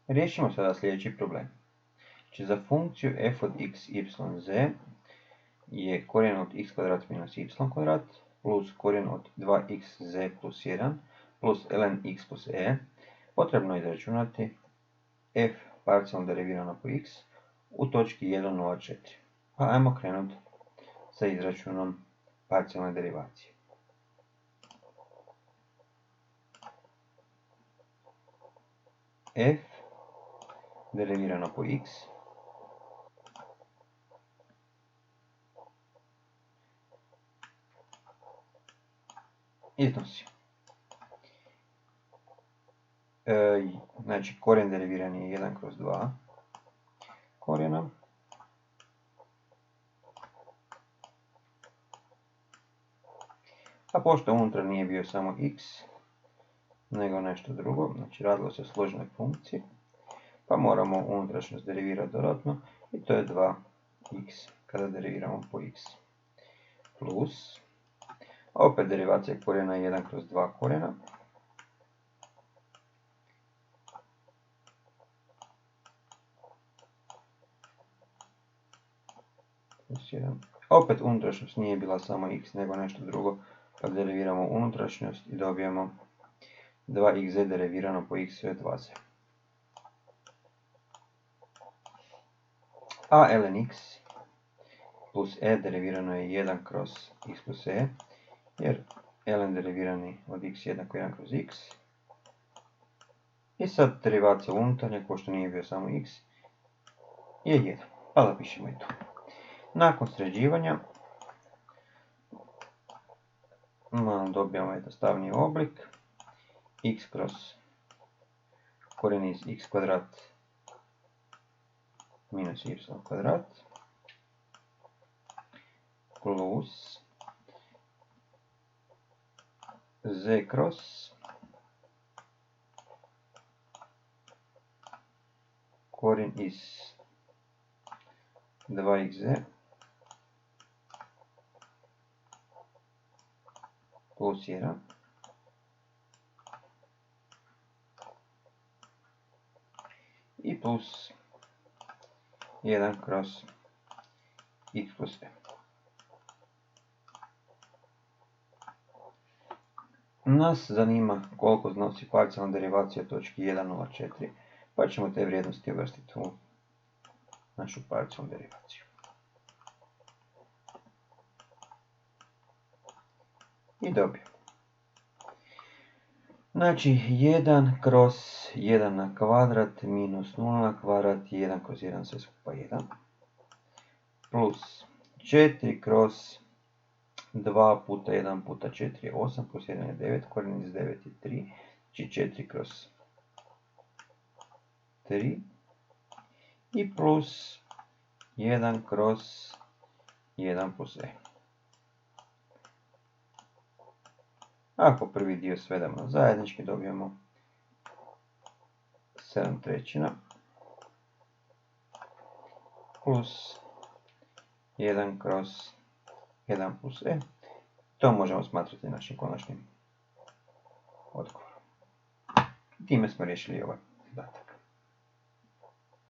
Riješimo sada sljedeći problem. Znači za funkciju f od x, y, z je korijen od x kvadrat minus y kvadrat plus korijen od 2xz plus 1 plus ln x plus e, potrebno je izračunati f parcijalno derivirano po x u točki 1,04. Pa ajmo krenuti sa izračunom parcijalne derivacije. F derivirano po x iznosi. Znači korijen deriviran je 1 kroz 2 korijena. A pošto unutra nije bio samo x, nego nešto drugo, znači radilo se o složenoj funkciji, pa moramo unutrašnjost derivirati dodatno i to je 2x kada deriviramo po x. Plus, opet derivacija korijena je 1 kroz 2 korijena. Opet unutrašnjost nije bila samo x nego nešto drugo, pa deriviramo unutrašnjost i dobijemo 2xz derivirano po x je 2z. A ln x plus e derivirano je 1 kroz x plus e, jer ln derivirani od x jednako 1 kroz x. I sad derivacija unutarnje, pošto nije bio samo x, je 1. Pa zapišemo i to. Nakon sređivanja dobijamo jednostavni oblik x kroz korijen iz x kvadrat minus y kvadrat plus z kroz korijen iz 2xz plus 1 i plus 1 kroz x plus e. Nas zanima koliko iznosi parcijalna derivacija od točki 1,04, pa ćemo te vrijednosti uvrstiti u našu parcijalnu derivaciju. I dobijemo. Znači 1 kroz 1 na kvadrat minus 0 na kvadrat, 1 kroz 1 sve skupa 1. Plus 4 kroz 2 puta 1 puta 4 je 8, plus 1 je 9, korijen iz 9 je 3, znači 4 kroz 3 i plus 1 kroz 1 plus e. Ako prvi dio svedemo na zajednički, dobijemo 7/3 plus 1 kroz 1 plus e. To možemo smatrati našim konačnim odgovorom. Time smo riješili ovaj zadatak.